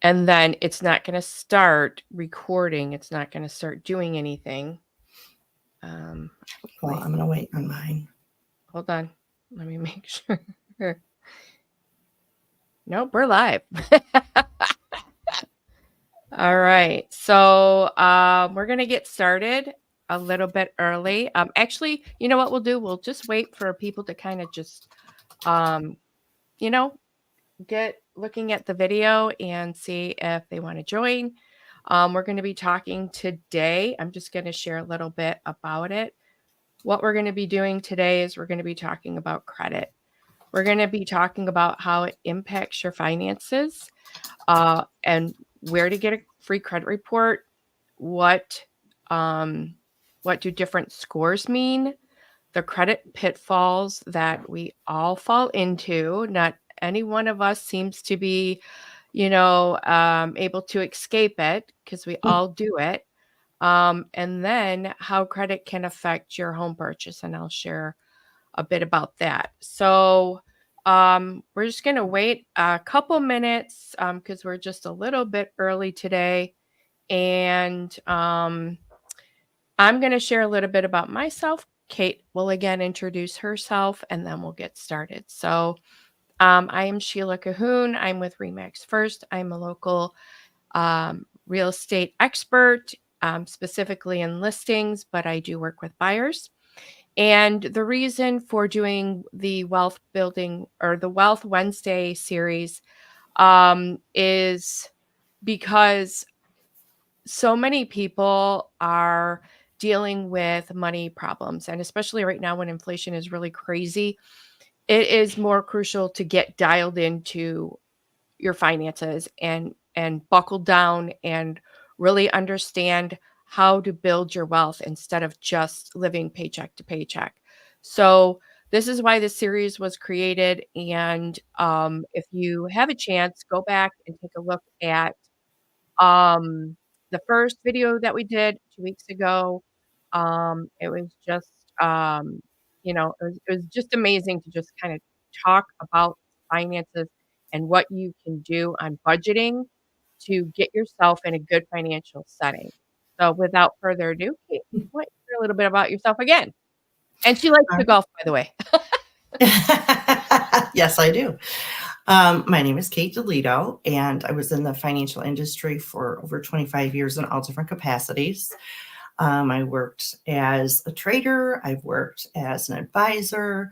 and then it's not going to start recording. It's not going to start doing anything. Well, Wait, I'm going to wait on mine. hold on. Let me make sure. Nope, we're live. All right. So we're going to get started a little bit early. Actually, you know what we'll do? We'll just wait for people to kind of just, you know, get looking at the video and see if they want to join. We're going to be talking today. I'm just going to share a little bit about it. What we're going to be doing today is we're going to be talking about credit. We're going to be talking about how it impacts your finances and where to get a free credit report. What do different scores mean? The credit pitfalls that we all fall into. Not any one of us seems to be, able to escape it because we all do it. And then how credit can affect your home purchase. And I'll share a bit about that. So we're just going to wait a couple minutes because we're just a little bit early today. And I'm going to share a little bit about myself. Kate will again introduce herself and then we'll get started. So I am Sheila Cahoon. I'm with Remax First. I'm a local real estate expert, specifically in listings, but I do work with buyers. And the reason for doing the wealth building or the Wealth Wednesday series is because so many people are dealing with money problems. And especially right now when inflation is really crazy, it is more crucial to get dialed into your finances and buckle down and really understand how to build your wealth instead of just living paycheck to paycheck. So this is why this series was created. And if you have a chance, go back and take a look at the first video that we did 2 weeks ago. It was just, it was just amazing to just kind of talk about finances and what you can do on budgeting to get yourself in a good financial setting. So without further ado, Kate, why don't you share a little bit about yourself again? And she likes to golf, by the way. Yes, I do. My name is Kate DeLito, and I was in the financial industry for over 25 years in all different capacities. I worked as a trader. I've worked as an advisor.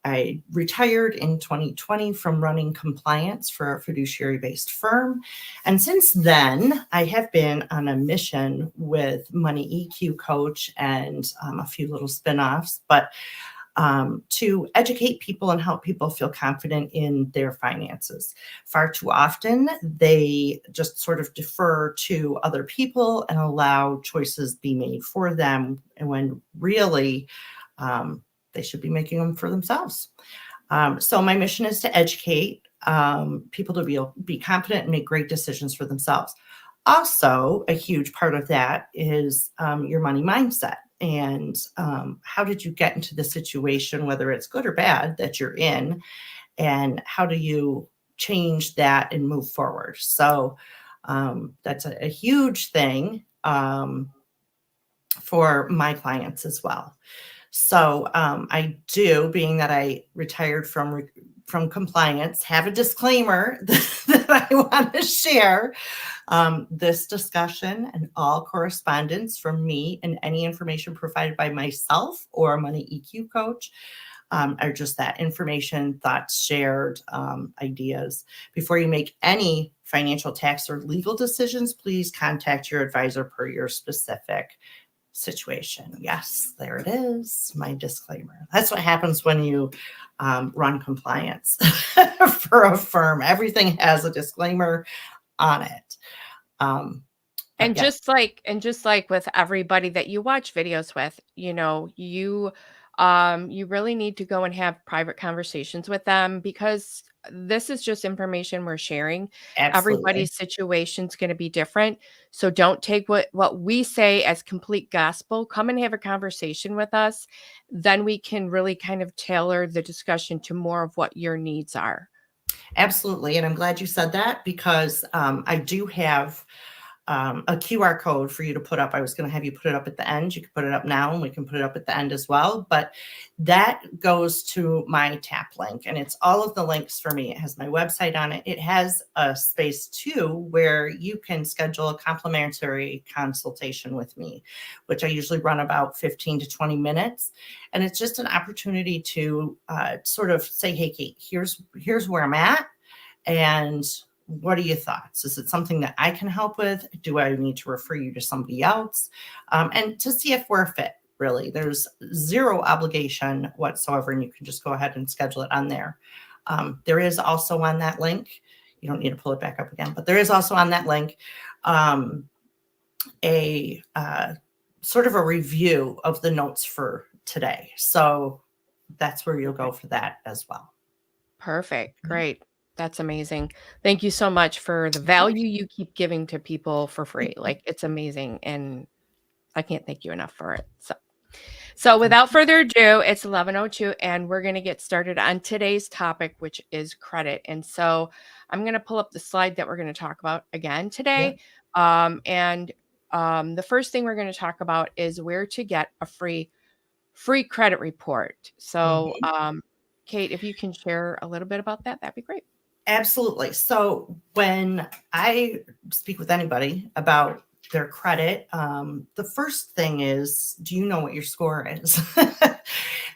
I retired in 2020 from running compliance for a fiduciary-based firm. And since then, I have been on a mission with Money EQ Coach and a few little spinoffs, but to educate people and help people feel confident in their finances. Far too often, they just sort of defer to other people and allow choices be made for them, and when really they should be making them for themselves. So my mission is to educate people to be confident and make great decisions for themselves. Also, a huge part of that is your money mindset. And how did you get into the situation, whether it's good or bad, that you're in? And how do you change that and move forward? So that's a huge thing for my clients as well. So I do, being that I retired from compliance, have a disclaimer that I want to share. This discussion and all correspondence from me and any information provided by myself or Money EQ Coach are just that information, thoughts shared, ideas. Before you make any financial, tax, or legal decisions, please contact your advisor per your specific situation. Yes, there it is, my disclaimer. That's what happens when you run compliance for a firm. Everything has a disclaimer on it. And just like with everybody that you watch videos with, you really need to go and have private conversations with them because this is just information we're sharing. Absolutely. Everybody's situation's going to be different. So don't take what we say as complete gospel. Come and have a conversation with us. Then we can really kind of tailor the discussion to more of what your needs are. Absolutely. And I'm glad you said that because I do have a QR code for you to put up. I was going to have you put it up at the end. You can put it up now and we can put it up at the end as well. But that goes to my tap link and it's all of the links for me. It has my website on it. It has a space too where you can schedule a complimentary consultation with me, which I usually run about 15 to 20 minutes. And it's just an opportunity to sort of say, hey, Kate, here's where I'm at. And what are your thoughts? Is it something that I can help with? Do I need to refer you to somebody else? And to see if we're a fit, really. There's zero obligation whatsoever, and you can just go ahead and schedule it on there. There is also on that link, you don't need to pull it back up again, but there is also on that link a sort of a review of the notes for today. So that's where you'll go for that as well. Perfect. Great. That's amazing. Thank you so much for the value you keep giving to people for free. Like it's amazing. And I can't thank you enough for it. So without further ado, it's 11:02 and we're going to get started on today's topic, which is credit. And so I'm going to pull up the slide that we're going to talk about again today. The first thing we're going to talk about is where to get a free credit report. So, Kate, if you can share a little bit about that, that'd be great. Absolutely. So when I speak with anybody about their credit, the first thing is, do you know what your score is?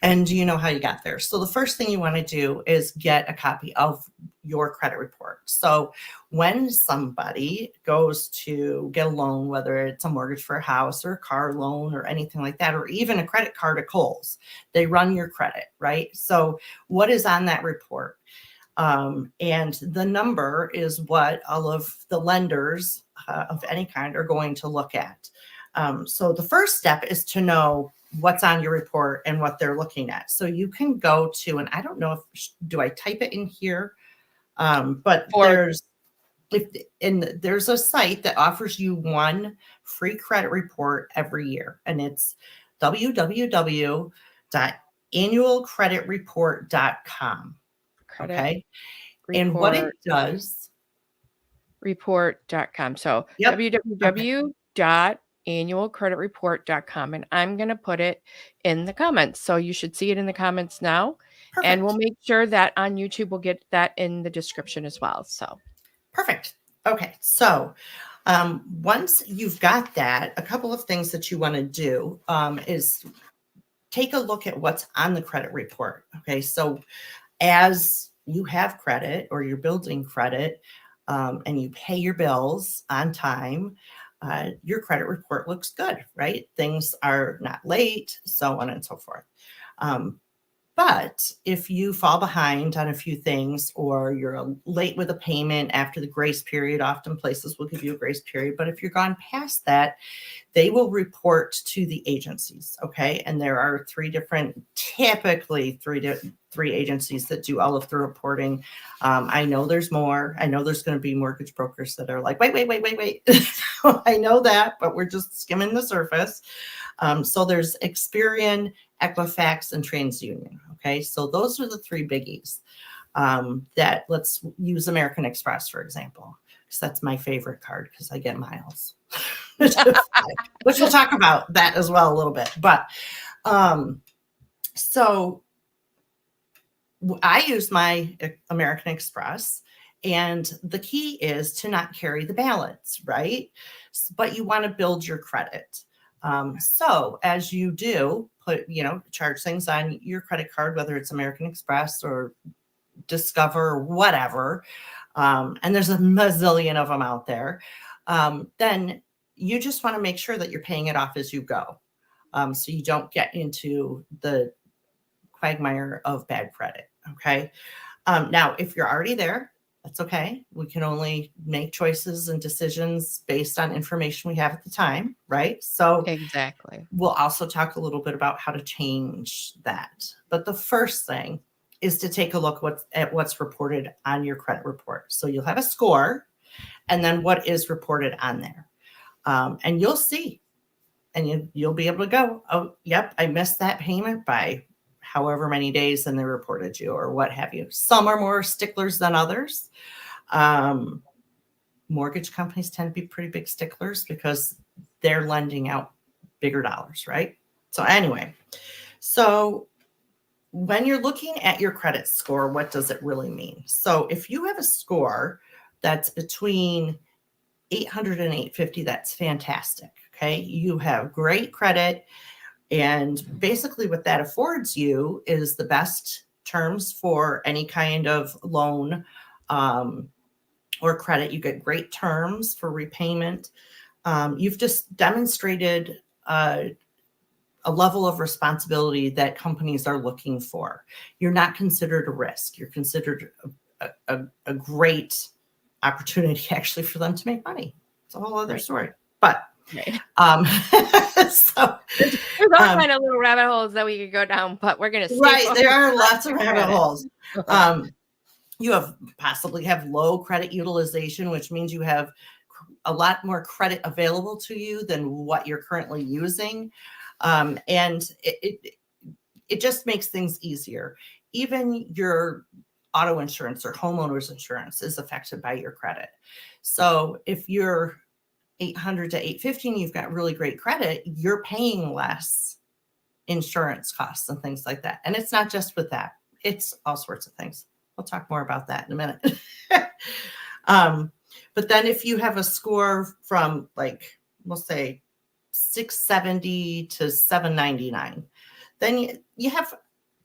And do you know how you got there? So the first thing you want to do is get a copy of your credit report. So when somebody goes to get a loan, whether it's a mortgage for a house or a car loan or anything like that, or even a credit card at Kohl's, they run your credit, right? So what is on that report? And the number is what all of the lenders of any kind are going to look at. So the first step is to know what's on your report and what they're looking at. So you can go to, and I don't know do I type it in here? But there's a site that offers you one free credit report every year, and it's www.annualcreditreport.com. Okay. And what it does. Report.com. So www.annualcreditreport.com. And I'm going to put it in the comments. So you should see it in the comments now. Perfect. And we'll make sure that on YouTube, we'll get that in the description as well. So perfect. Okay. So once you've got that, a couple of things that you want to do is take a look at what's on the credit report. Okay. So as you have credit or you're building credit and you pay your bills on time, your credit report looks good, right? Things are not late, so on and so forth. But if you fall behind on a few things or you're late with a payment after the grace period, often places will give you a grace period. But if you're gone past that, they will report to the agencies. Okay. And there are typically three agencies that do all of the reporting. I know there's more. I know there's going to be mortgage brokers that are like, wait. I know that, but we're just skimming the surface. So there's Experian, Equifax, and TransUnion. Okay, so those are the three biggies. That let's use American Express, for example, because that's my favorite card because I get miles, which we'll talk about that as well a little bit. But so I use my American Express. And the key is to not carry the balance, right? But you want to build your credit. So as you do charge things on your credit card, whether it's American Express or Discover or whatever, and there's a mazillion of them out there, then you just want to make sure that you're paying it off as you go. So you don't get into the quagmire of bad credit. Okay. Now, if you're already there, that's okay. We can only make choices and decisions based on information we have at the time, right? So exactly. We'll also talk a little bit about how to change that. But the first thing is to take a look at what's reported on your credit report. So you'll have a score and then what is reported on there. And you'll see, and you'll be able to go, oh, yep, I missed that payment by however many days and they reported you or what have you. Some are more sticklers than others. Mortgage companies tend to be pretty big sticklers because they're lending out bigger dollars, right? So anyway, so when you're looking at your credit score, what does it really mean? So if you have a score that's between 800 and 850, that's fantastic. Okay. You have great credit. And basically what that affords you is the best terms for any kind of loan or credit. You get great terms for repayment. You've just demonstrated a level of responsibility that companies are looking for. You're not considered a risk. You're considered a great opportunity actually for them to make money. It's a whole other story. But so there's all kind of little rabbit holes that we could go down, but we're going to there are lots of rabbit holes. You possibly have low credit utilization, which means you have a lot more credit available to you than what you're currently using. And it just makes things easier. Even your auto insurance or homeowners insurance is affected by your credit. So if you're 800 to 850, you've got really great credit, you're paying less insurance costs and things like that. And it's not just with that, it's all sorts of things. We'll talk more about that in a minute. But then if you have a score from like, we'll say 670 to 799, then you have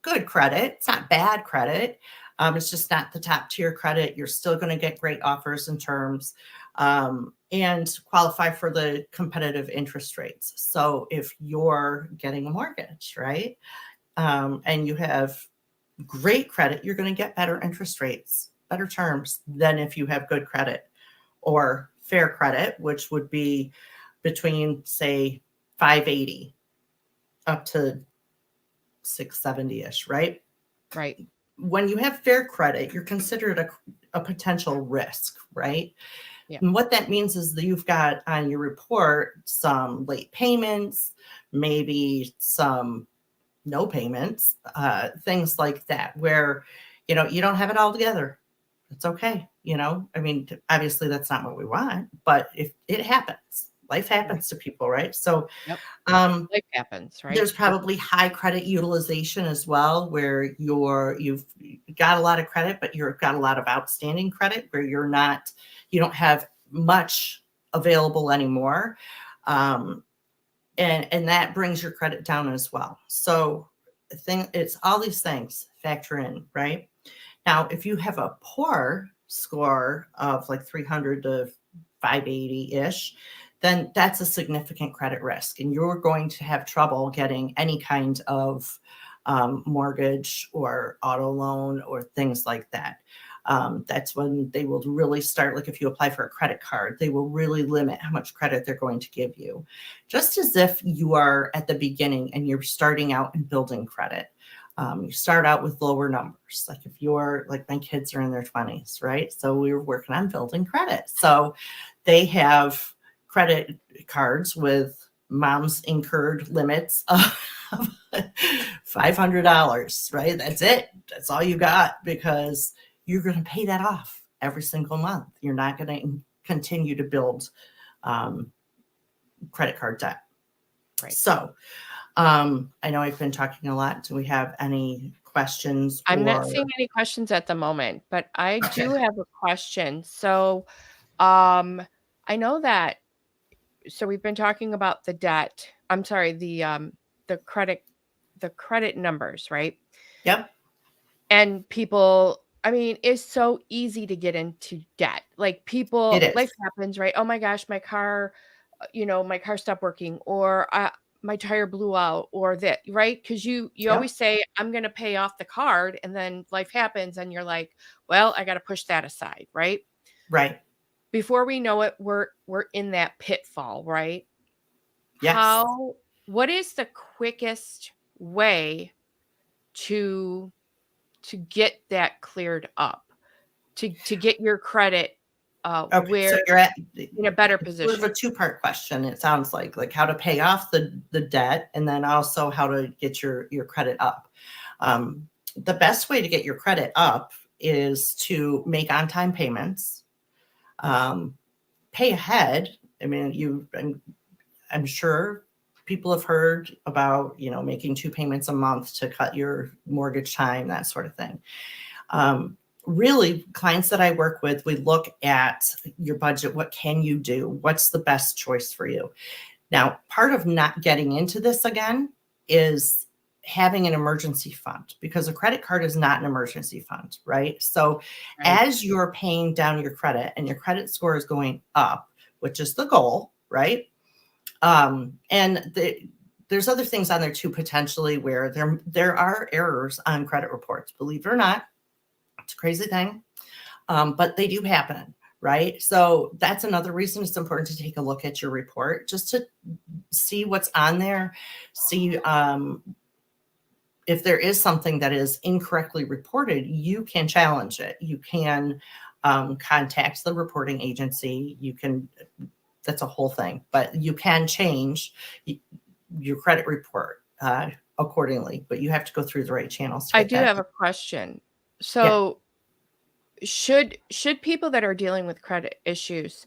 good credit. It's not bad credit. It's just not the top tier credit. You're still going to get great offers and terms and qualify for the competitive interest rates. So if you're getting a mortgage, right, and you have great credit, you're going to get better interest rates, better terms than if you have good credit or fair credit, which would be between, say, 580 up to 670-ish, right? Right. When you have fair credit, you're considered a potential risk, right? Yeah. And what that means is that you've got on your report some late payments, maybe some no payments, things like that, where, you don't have it all together. It's okay. I mean, obviously that's not what we want, but if it happens, life happens to people, right? So life happens, right? There's probably high credit utilization as well, where you've got a lot of credit, but you've got a lot of outstanding credit where you don't have much available anymore. And that brings your credit down as well. So it's all these things factor in, right? Now, if you have a poor score of like 300 to 580-ish, then that's a significant credit risk. And you're going to have trouble getting any kind of mortgage or auto loan or things like that. That's when they will really start, like if you apply for a credit card, they will really limit how much credit they're going to give you. Just as if you are at the beginning and you're starting out and building credit. You start out with lower numbers. Like if you're like my kids are in their 20s, right? So we were working on building credit. So they have credit cards with mom's incurred limits of $500, right? That's it. That's all you got, because you're going to pay that off every single month. You're not going to continue to build credit card debt. Right. So I know I've been talking a lot. Do we have any questions? I'm not seeing any questions at the moment, but I do have a question. So I know that, so we've been talking about the debt. I'm sorry, the credit numbers, right? Yep. And people, I mean, it's so easy to get into debt. Like life happens, right? Oh my gosh, my car stopped working, or my tire blew out, or that, right? Because you always say, I'm going to pay off the card, and then life happens and you're like, well, I got to push that aside, right? Right. Before we know it, we're in that pitfall, right? Yes. What is the quickest way to get that cleared up, to get your credit where so you're in a better position? Sort of a two-part question. It sounds like how to pay off the debt, and then also how to get your credit up. The best way to get your credit up is to make on-time payments, pay ahead. I mean, I'm sure people have heard about, making 2 payments a month to cut your mortgage time, that sort of thing. Really, clients that I work with, we look at your budget. What can you do? What's the best choice for you? Now, part of not getting into this again is having an emergency fund, because a credit card is not an emergency fund, right? So Right. as you're paying down your credit and your credit score is going up, which is the goal, right? There's other things on there too, potentially, where there are errors on credit reports. Believe it or not, it's a crazy thing, but they do happen, right? So that's another reason it's important to take a look at your report, just to see what's on there, see if there is something that is incorrectly reported. You can challenge it. You can contact the reporting agency. That's a whole thing, but you can change your credit report accordingly, but you have to go through the right channels to I get do that. have a question. Yeah. So should people that are dealing with credit issues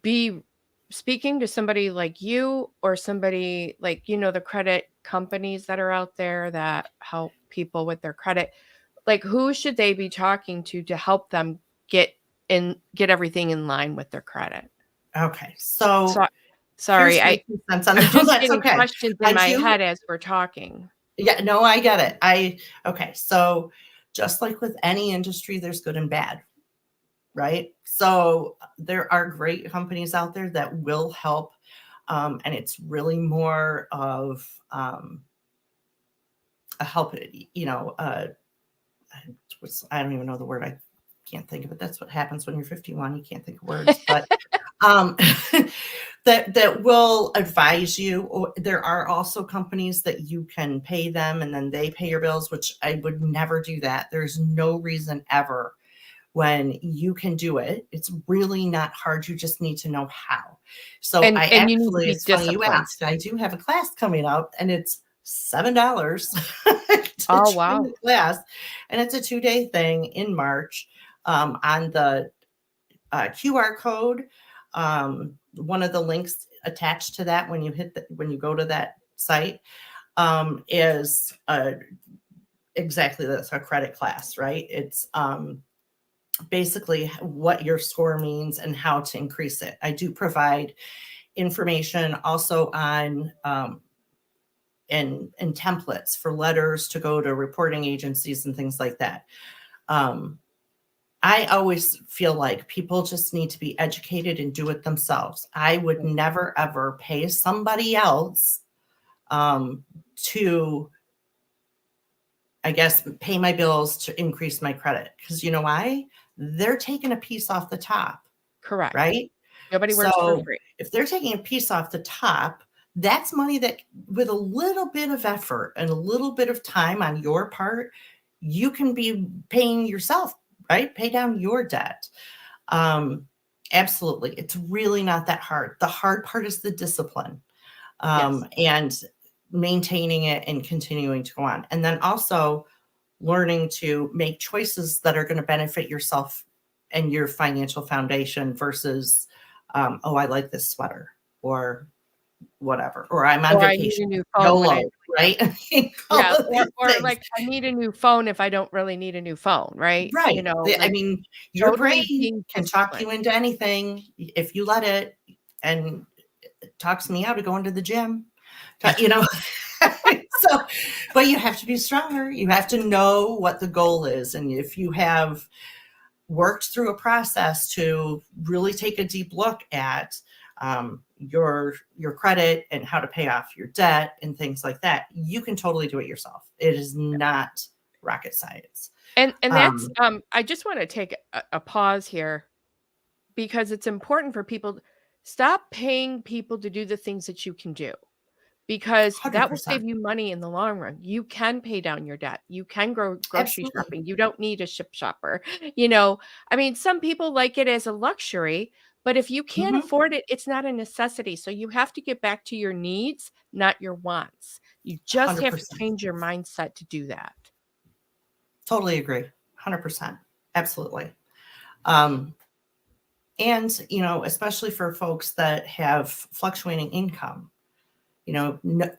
be speaking to somebody like you, or somebody like, the credit companies that are out there that help people with their credit? Like, who should they be talking to help them get everything in line with their credit? Okay. So So sorry, here's my 2 cents on I'm that. No, just that's getting okay. questions in I my do. head as we're talking. Yeah, no, I get it. Okay. So just like with any industry, there's good and bad, right? So there are great companies out there that will help. And it's really more of a help, I don't even know the word. I can't think of it. That's what happens when you're 51. You can't think of words, but um, that will advise you. Or there are also companies that you can pay them and then they pay your bills, which I would never do that. There's no reason ever. When you can do it, it's really not hard. You just need to know how. So And I you need to actually, be it's funny you disciplined. asked. I do have a class coming up, and it's $7 to Oh, join wow. the class, and it's a 2-day thing in March. On the QR code, one of the links attached to that when you go to that site, is exactly this, a credit class, right? It's basically what your score means and how to increase it. I do provide information also on and templates for letters to go to reporting agencies and things like that. I always feel like people just need to be educated and do it themselves. I would never ever pay somebody else to, I guess, pay my bills to increase my credit, because you know why? They're taking a piece off the top, Correct. right? Nobody works for So free. if they're taking a piece off the top, that's money that, with a little bit of effort and a little bit of time on your part, you can be paying yourself, right? Pay down your debt. Absolutely. It's really not that hard. The hard part is the discipline, Yes. and maintaining it and continuing to go on. And then also learning to make choices that are going to benefit yourself and your financial foundation versus, oh, I like this sweater or whatever, or I'm on Or I need vacation. a new phone when I YOLO, right? All yeah, of these or things. like, I need a new phone if I don't really need a new phone, right? Right. I Like, mean, your totally brain being can talk disciplined. you into anything if you let it, and it talks me out of going to the gym, you know. So, but you have to be stronger. You have to know what the goal is. And if you have worked through a process to really take a deep look at your credit and how to pay off your debt and things like that, you can totally do it yourself. It is not rocket science. And that's, Um, I just wanna take a pause here, because it's important for people to stop paying people to do the things that you can do, because that will save 100%. you money in the long run. You can pay down your debt. You can go grocery Absolutely. shopping. You don't need a ship shopper. You know, I mean, some people like it as a luxury, but if you can't Mhm. afford it, it's not a necessity. So you have to get back to your needs, not your wants. You just have to 100%. change your mindset to do that. Totally agree. 100%. Absolutely. Um, and, especially for folks that have fluctuating income,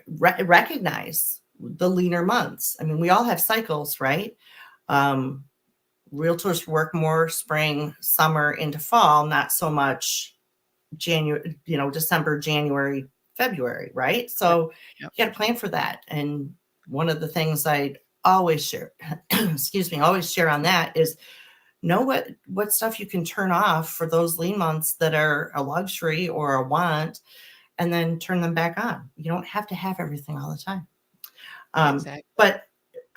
recognize the leaner months. I mean, we all have cycles, right? Um, Realtors work more spring, summer into fall, not so much January, December, January, February, right? So Yep. you got to plan for that. And one of the things I always share, excuse me, always share on that is know what stuff you can turn off for those lean months that are a luxury or a want, and then turn them back on. You don't have to have everything all the time. Exactly. But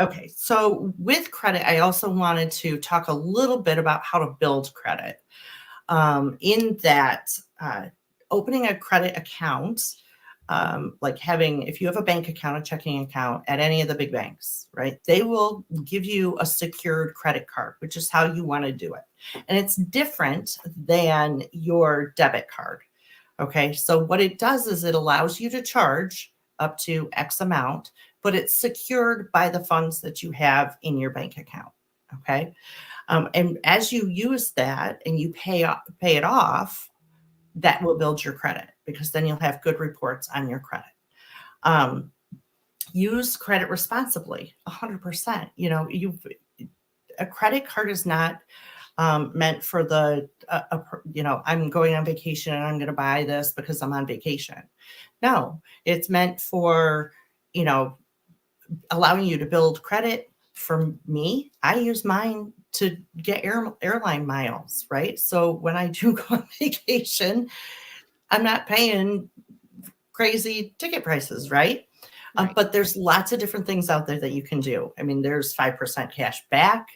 okay, so with credit, I also wanted to talk a little bit about how to build credit. In that, opening a credit account, like if you have a bank account, a checking account at any of the big banks, right? They will give you a secured credit card, which is how you want to do it. And it's different than your debit card. Okay, so what it does is it allows you to charge up to X amount, but it's secured by the funds that you have in your bank account. Okay. And as you use that and you pay it off, that will build your credit, because then you'll have good reports on your credit. Use credit responsibly, 100%. A credit card is not meant for I'm going on vacation and I'm going to buy this because I'm on vacation. No, it's meant for, allowing you to build credit. For me, I use mine to get airline miles, right? So when I do go on vacation, I'm not paying crazy ticket prices, right? Right. But there's lots of different things out there that you can do. I mean, there's 5% cash back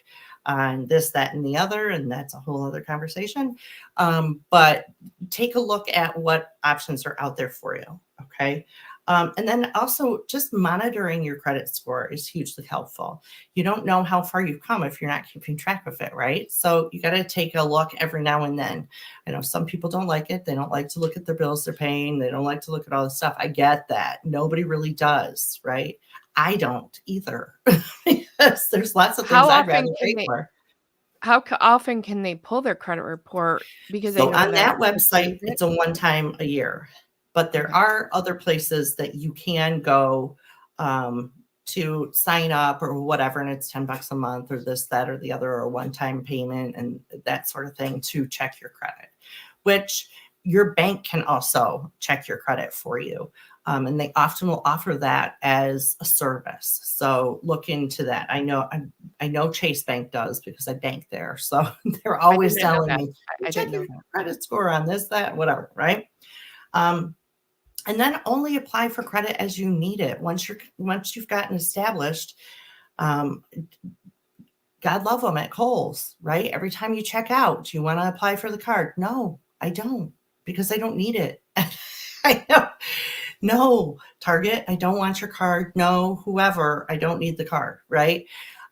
on this, that, and the other, and that's a whole other conversation. But take a look at what options are out there for you, okay? And then also just monitoring your credit score is hugely helpful. You don't know how far you've come if you're not keeping track of it, right? So you got to take a look every now and then. I know some people don't like it. They don't like to look at their bills they're paying. They don't like to look at all this stuff. I get that. Nobody really does, right? I don't either. Because there's lots of things How I'd often rather can pay they for. often can they pull their credit report because they So know on that that if they use website, it? it's a one time a year, but there Okay. are other places that you can go to sign up or whatever, and it's $10 a month or this, that, or the other, or a one time payment and that sort of thing to check your credit, which your bank can also check your credit for you. And they often will offer that as a service. So look into that. I know Chase Bank does because I bank there. So they're I always didn't know telling that. me, I check didn't know your that. credit score on this, that, whatever, right? Um, and then only apply for credit as you need it. Once you've gotten established, um, God love them at Kohl's, right? Every time you check out, do you want to apply for the card? No, I don't, because I don't need it. I know. No, Target, I don't want your card. No, whoever, I don't need the card, right?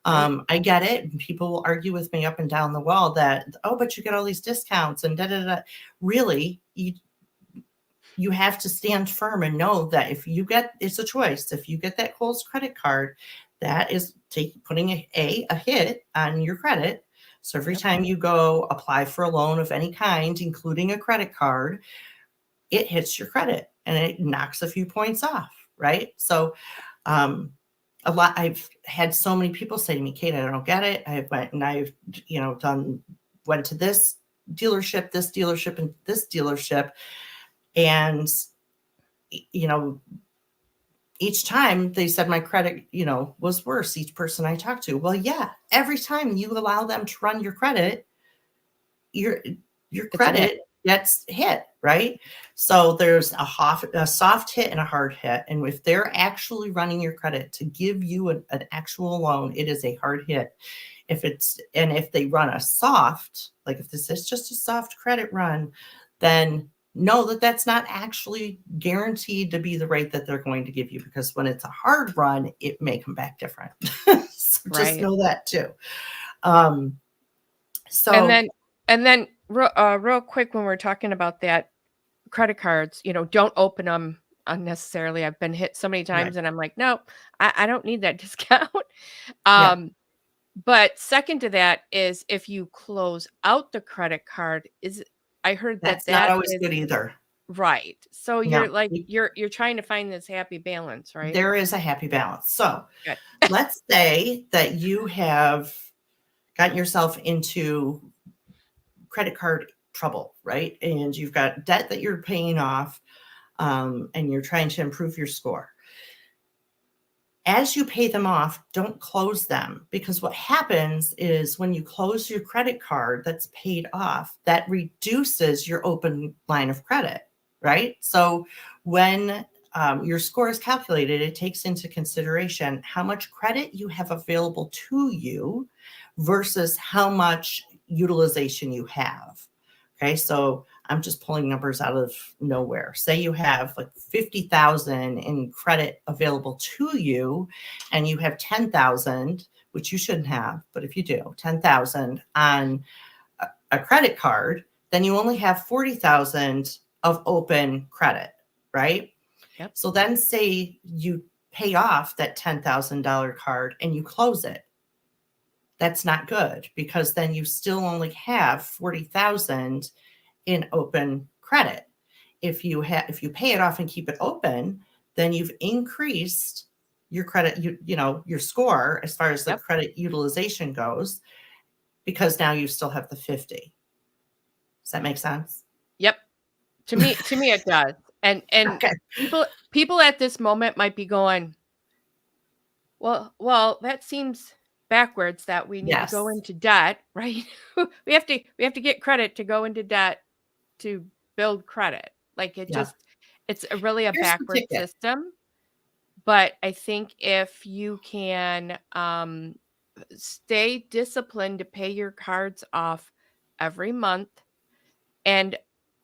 Right. I get it. People will argue with me up and down the wall that, oh, but you get all these discounts and da da da. Really, you have to stand firm and know that it's a choice. If you get that Kohl's credit card, that is putting a hit on your credit. So every Yep. time you go apply for a loan of any kind, including a credit card, it hits your credit and it knocks a few points off, right? So I've had so many people say to me, Kate, I don't get it. I went and I've, went to this dealership, and this dealership. And, each time they said my credit, was worse, each person I talked to. Well, yeah, every time you allow them to run your credit, your It's a hit. credit gets hit, right? So there's a soft hit and a hard hit. And if they're actually running your credit to give you an actual loan, it is a hard hit. If they run a soft, like if this is just a soft credit run, then know that that's not actually guaranteed to be the rate that they're going to give you, because when it's a hard run, it may come back different. So just Right. know that too. Um, And so then real quick, when we're talking about that credit cards, don't open them unnecessarily. I've been hit so many right, times and I'm like, nope, I don't need that discount. yeah, Um, But second to that is if you close out the credit card, I heard that That's not always is good either. right. So you're No, like you're trying to find this happy balance, right? there is a happy balance. So Good. let's say that you have gotten yourself into credit card trouble, right? And you've got debt that you're paying off, and you're trying to improve your score. As you pay them off, don't close them, because what happens is when you close your credit card that's paid off, that reduces your open line of credit, right? So when your score is calculated, it takes into consideration how much credit you have available to you versus how much utilization you have. Okay, so I'm just pulling numbers out of nowhere. Say you have like 50,000 in credit available to you, and you have 10,000, which you shouldn't have, but if you do, 10,000 on a credit card, then you only have 40,000 of open credit, right? Yep. So then say you pay off that $10,000 card and you close it. That's not good, because then you still only have 40,000 in open credit. If you pay it off and keep it open, then you've increased your credit, your score as far as the Yep. credit utilization goes, because now you still have the 50. Does that make sense? Yep. To me it does. And Okay. people at this moment might be going, well, that seems backwards that we need to go Yes. into debt, right? we have to get credit to go into debt to build credit. Like Yeah. it's really a Here's the backward ticket. system. But I think if you can stay disciplined to pay your cards off every month and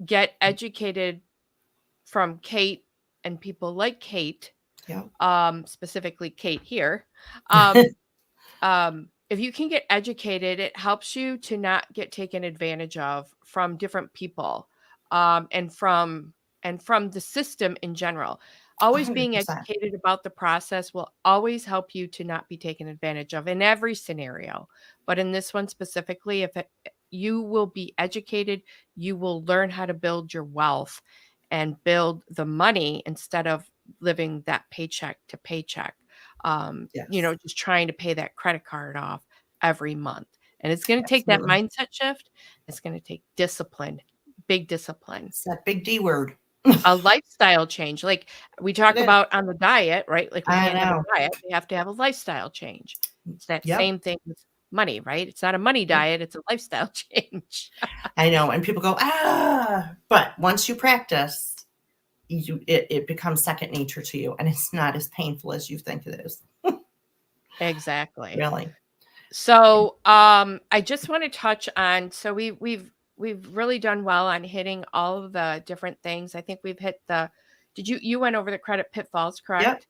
get educated from Kate and people like Kate, Yeah. specifically Kate here, if you can get educated, it helps you to not get taken advantage of from different people, and from the system in general. Always being 100%. educated about the process will always help you to not be taken advantage of in every scenario. But in this one specifically, you will be educated, you will learn how to build your wealth and build the money instead of living that paycheck to paycheck. Yes. Just trying to pay that credit card off every month. And it's going to take that Absolutely. mindset shift. It's going to take discipline, big discipline, It's that big D word. a lifestyle change. Like we talk It is. about on the diet, right? Like we I can't have a know. diet, we have to have a lifestyle change. It's that Yep. same thing with money, right? It's not a money Yep. diet, it's a lifestyle change. I know. And people go, but once you practice, it becomes second nature to you, and it's not as painful as you think it is. Exactly. Really. So, I just want to touch on. So we've really done well on hitting all of the different things. I think we've hit the. Did you went over the credit pitfalls, Yep. correct?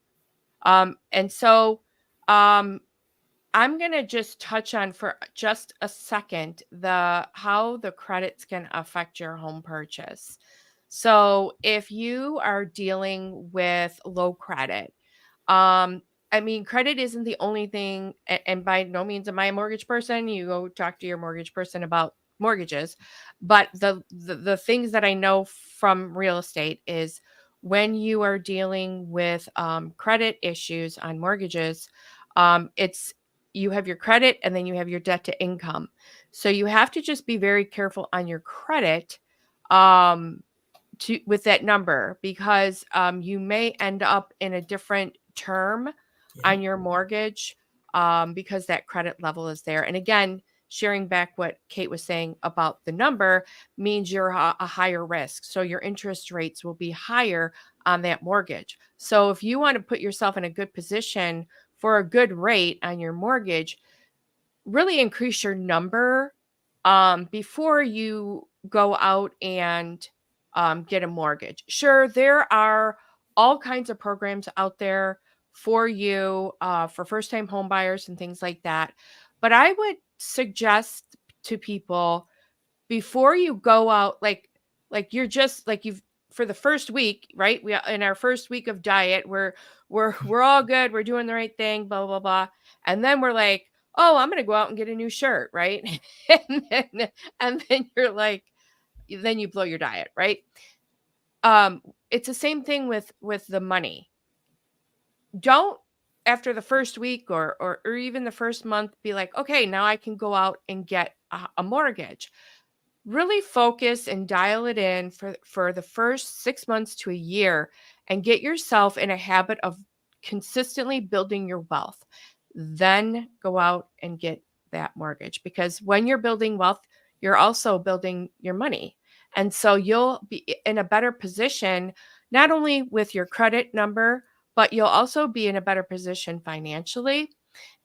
And so, I'm gonna just touch on for just a second how the credits can affect your home purchase. So if you are dealing with low credit, I mean, credit isn't the only thing, and by no means am I a mortgage person. You go talk to your mortgage person about mortgages, but the things that I know from real estate is when you are dealing with credit issues on mortgages, it's you have your credit and then you have your debt to income. So you have to just be very careful on your credit. With that number, because you may end up in a different term on your mortgage, because that credit level is there. And again, sharing back what Kate was saying about the number means you're a higher risk. So your interest rates will be higher on that mortgage. So if you want to put yourself in a good position for a good rate on your mortgage, really increase your number before you go out and get a mortgage. Sure, there are all kinds of programs out there for you for first-time home buyers and things like that. But I would suggest to people before you go out, like you're just like you've for the first week, right? We in our first week of diet, we're all good, we're doing the right thing, blah blah blah, and then we're like, oh, I'm going to go out and get a new shirt, right? And then you're like, then you blow your diet, right? It's the same thing with the money. Don't, after the first week or even the first month, be like, okay, now I can go out and get a mortgage. Really focus and dial it in for the first 6 months to a year, and get yourself in a habit of consistently building your wealth. Then go out and get that mortgage, because when you're building wealth, you're also building your money. And so you'll be in a better position, not only with your credit number, but you'll also be in a better position financially,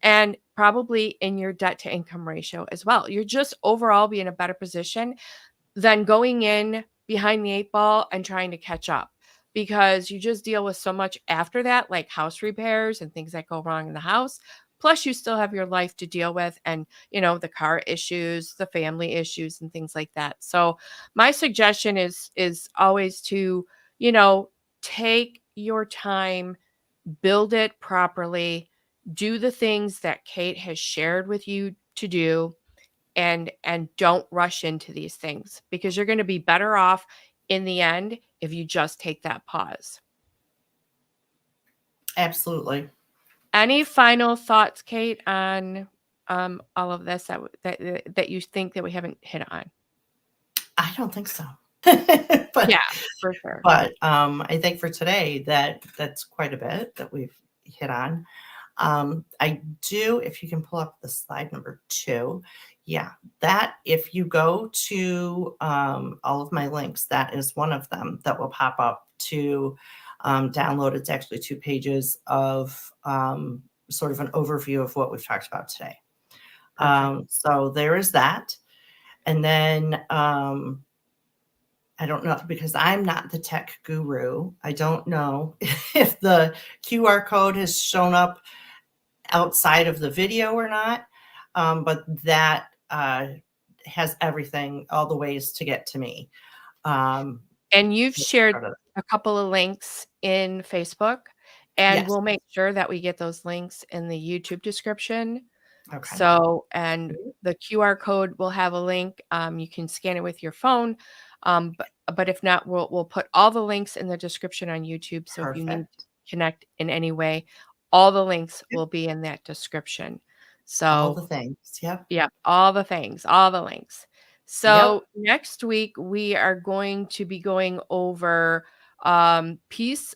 and probably in your debt to income ratio as well. You're just overall be in a better position than going in behind the 8 ball and trying to catch up, because you just deal with so much after that, like house repairs and things that go wrong in the house. Plus, you still have your life to deal with, and, the car issues, the family issues, and things like that. So my suggestion is always to, you know, take your time, build it properly, do the things that Kate has shared with you to do, and don't rush into these things, because you're going to be better off in the end if you just take that pause. Absolutely. Any final thoughts, Kate, on all of this that you think that we haven't hit on? I don't think so. but Yeah, for sure. I think for today that's quite a bit that we've hit on. I do, if you can pull up the slide number 2. Yeah, that if you go to all of my links, that is one of them that will pop up to download. It's actually 2 pages of sort of an overview of what we've talked about today. So there is that. And then I don't know, because I'm not the tech guru. I don't know if the QR code has shown up outside of the video or not, but that has everything, all the ways to get to me. And you've shared a couple of links in Facebook, and Yes. we'll make sure that we get those links in the YouTube description. Okay. So, and the QR code will have a link. You can scan it with your phone. But if not, we'll put all the links in the description on YouTube. So if you need to connect in any way, all the links will be in that description. All the So things. Yep. yeah, all the things, all the links. So next week we are going to be going over the Peace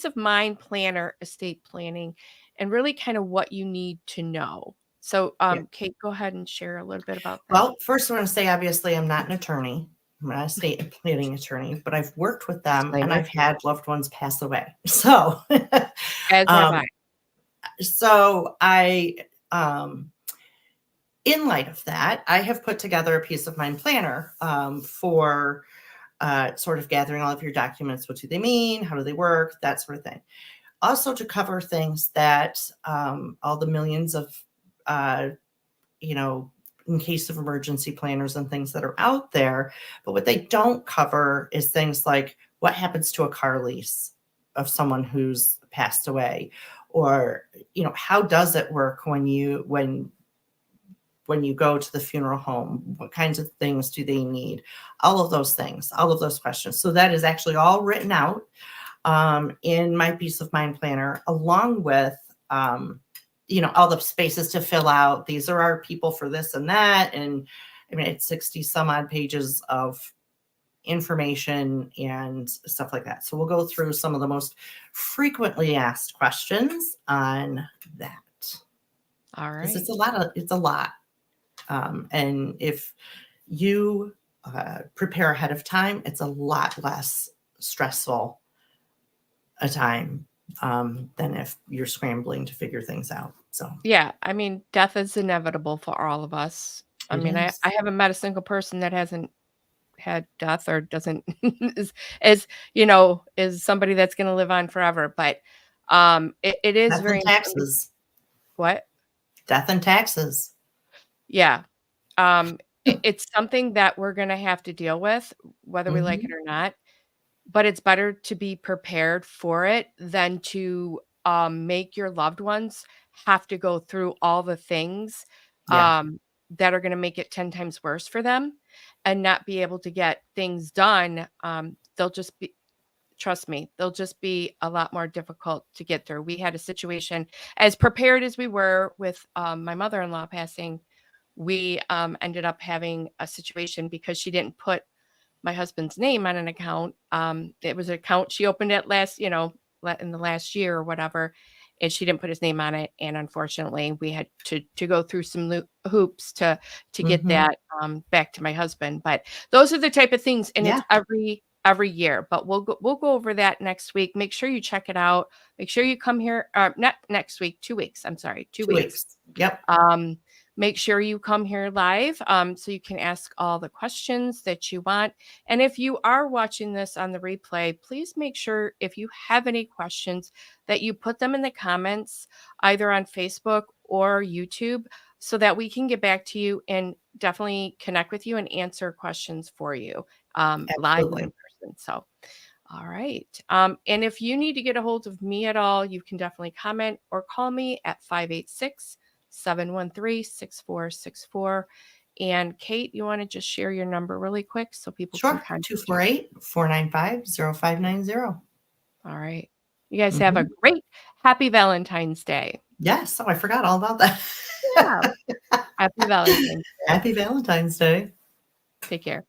of Mind Planner, estate planning, and really kind of what you need to know. So Kate, go ahead and share a little bit about that. Well, first I want to say, obviously, I'm not an attorney. I'm not a estate planning attorney, but I've worked with them and I've had loved ones pass away. So, as have I. So in light of that, I have put together a Peace of Mind planner for sort of gathering all of your documents. What do they mean? How do they work? That sort of thing. Also to cover things that all the millions of, in case of emergency planners and things that are out there. But what they don't cover is things like what happens to a car lease of someone who's passed away, or, how does it work when you go to the funeral home? What kinds of things do they need? All of those things, all of those questions. So that is actually all written out in my Peace of Mind planner, along with, all the spaces to fill out. These are our people for this and that. And I mean, it's 60 some odd pages of information and stuff like that. So we'll go through some of the most frequently asked questions on that. All right. It's a lot. And if you prepare ahead of time, it's a lot less stressful a time than if you're scrambling to figure things out. So yeah, I mean, death is inevitable for all of us. I haven't met a single person that hasn't had death or doesn't is somebody that's going to live on forever. But it is death very and taxes. What? Death and taxes. Yeah. It's something that we're going to have to deal with, whether we like it or not. But it's better to be prepared for it than to make your loved ones have to go through all the things Yeah. that are going to make it 10 times worse for them and not be able to get things done. They'll just be, trust me, they'll just be a lot more difficult to get through. We had a situation, as prepared as we were with my mother-in-law passing, we ended up having a situation because she didn't put my husband's name on an account. It was an account she opened it last, in the last year or whatever, and she didn't put his name on it. And unfortunately, we had to go through some hoops to get Mhm. that back to my husband. But those are the type of things, and it's Yeah. every year. But we'll go over that next week. Make sure you check it out. Make sure you come here. Not next week, 2 weeks. I'm sorry, 2 2 weeks. weeks. Yep. Make sure you come here live so you can ask all the questions that you want. And if you are watching this on the replay, please make sure if you have any questions that you put them in the comments, either on Facebook or YouTube, so that we can get back to you and definitely connect with you and answer questions for you live and in Absolutely. person. So, all right. And if you need to get a hold of me at all, you can definitely comment or call me at 586-713-6464. And Kate, you want to just share your number really quick so people can Sure. contact you? 248-495-0590. All right. You guys have a Mhm. great, happy Valentine's Day. Yes. Oh, I forgot all about that. Yeah. Happy Valentine's Day. Happy Valentine's Day. Take care.